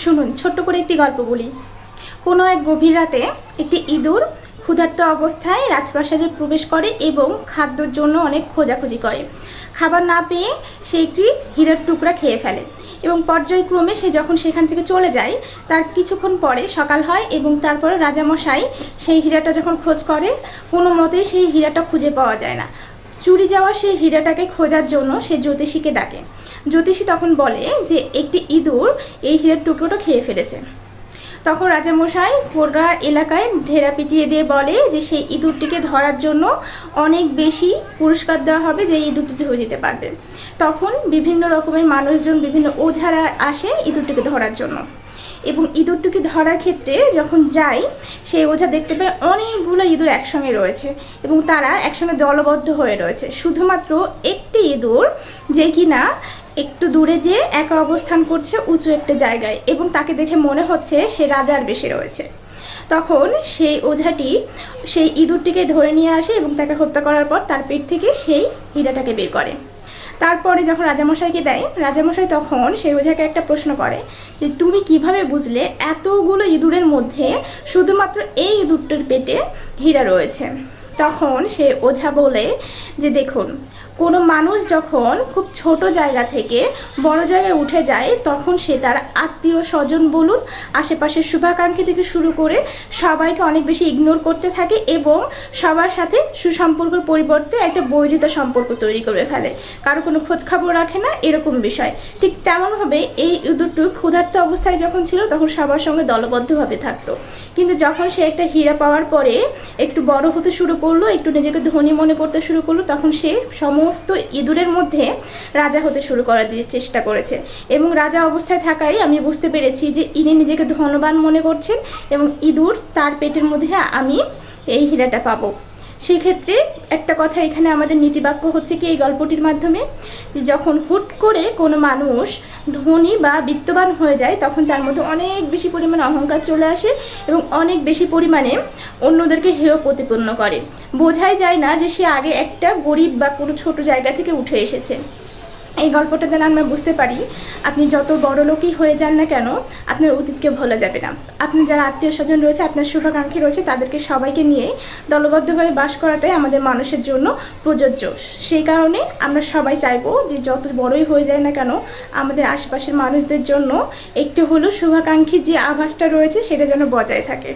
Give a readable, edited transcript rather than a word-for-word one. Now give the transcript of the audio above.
শুনুন, ছোট্ট করে একটি গল্প বলি। কোনো এক গভীর রাতে একটি ইঁদুর ক্ষুধার্ত অবস্থায় রাজপ্রাসাদে প্রবেশ করে এবং খাদ্যর জন্য অনেক খোঁজাখুঁজি করে। খাবার না পেয়ে সে একটি হীরার টুকরা খেয়ে ফেলে এবং পর্যায়ক্রমে সে যখন সেখান থেকে চলে যায় তার কিছুক্ষণ পরে সকাল হয় এবং তারপরে রাজামশাই সেই হীরাটা যখন খোঁজ করে কোনো মতেই সেই হীরাটা খুঁজে পাওয়া যায় না। চুরি যাওয়া সেই হীরাটাকে খোঁজার জন্য সে জ্যোতিষীকে ডাকে। জ্যোতিষী তখন বলে যে একটি ইঁদুর এই হীরার টুকরোটা খেয়ে ফেলেছে। তখন রাজামশাই গোটা এলাকায় ঢেরা পিটিয়ে দিয়ে বলে যে সেই ইঁদুরটিকে ধরার জন্য অনেক বেশি পুরস্কার দেওয়া হবে, যে ইঁদুরটি ধরে দিতে পারবে। তখন বিভিন্ন রকমের মানুষজন, বিভিন্ন ওঝারা আসে ইঁদুরটিকে ধরার জন্য এবং ইঁদুরটিকে ধরার ক্ষেত্রে যখন যায় সেই ওঝা দেখতে পায় অনেকগুলো ইঁদুর একসঙ্গে রয়েছে এবং তারা একসঙ্গে দলবদ্ধ হয়ে রয়েছে। শুধুমাত্র একটি ইঁদুর যে কিনা একটু দূরে যে একা অবস্থান করছে উঁচু একটা জায়গায় এবং তাকে দেখে মনে হচ্ছে সে রাজার বেশে রয়েছে। তখন সেই ওঝাটি সেই ইঁদুরটিকে ধরে নিয়ে আসে এবং তাকে হত্যা করার পর তার পেট থেকে সেই হীরাটাকে বের করে। তারপরে যখন রাজামশাইকে দেয়, রাজামশাই তখন সেই ওঝাকে একটা প্রশ্ন করে যে তুমি কিভাবে বুঝলে এতগুলো ইঁদুরের মধ্যে শুধুমাত্র এই ইঁদুরটির পেটে হীরা রয়েছে? তখন সে ওঝা বলে যে দেখুন, কোনো মানুষ যখন খুব ছোট জায়গা থেকে বড় জায়গায় উঠে যায় তখন সে তার আত্মীয় স্বজন বলুন, আশেপাশের শুভাকাঙ্ক্ষী থেকে শুরু করে সবাইকে অনেক বেশি ইগনোর করতে থাকে এবং সবার সাথে সুসম্পর্কের পরিবর্তে একটা বৈরিতা সম্পর্ক তৈরি করে ফেলে, কারো কোনো খোঁজ খবর রাখে না, এরকম বিষয়। ঠিক তেমনভাবে এই ইঁদুরটি ক্ষুধার্ত অবস্থায় যখন ছিল তখন সবার সঙ্গে দলবদ্ধভাবে থাকতো, কিন্তু যখন সে একটা হীরা পাওয়ার পরে একটু বড় হতে শুরু করলো, একটু নিজেকে ধনী মনে করতে শুরু করলো, তখন সে সমস্ত ইঁদুরের মধ্যে রাজা হতে শুরু করার চেষ্টা করেছে এবং রাজা অবস্থায় থাকাই আমি বুঝতে পেরেছি যে ইনি নিজেকে ধনবান মনে করছেন এবং ইঁদুর তার পেটের মধ্যে আমি এই হীরাটা পাবো। সেক্ষেত্রে একটা কথা এখানে আমাদের নীতিবাক্য হচ্ছে কি এই গল্পটির মাধ্যমে, যে যখন হুট করে কোনো মানুষ ধনী বা বিত্তবান হয়ে যায় তখন তার মধ্যে অনেক বেশি পরিমাণে অহংকার চলে আসে এবং অনেক বেশি পরিমাণে অন্যদেরকে হেয় প্রতিপন্ন করে। বোঝাই যায় না যে সে আগে একটা গরিব বা কোনো ছোট জায়গা থেকে উঠে এসেছে। এই গল্পটা যেন আমরা বুঝতে পারি আপনি যত বড় লোকই হয়ে যান না কেন আপনার অতীতকে ভোলা যাবে না। আপনি যারা আত্মীয় স্বজন রয়েছে, আপনার শুভাকাঙ্ক্ষী রয়েছে, তাদেরকে সবাইকে নিয়ে দলবদ্ধভাবে বাস করাটাই আমাদের মানুষের জন্য প্রযোজ্য। সেই কারণে আমরা সবাই চাইবো যে যত বড়ই হয়ে যায় না কেন আমাদের আশেপাশের মানুষদের জন্য একটু হলেও শুভাকাঙ্ক্ষীর যে আভাসটা রয়েছে সেটা যেন বজায় থাকে।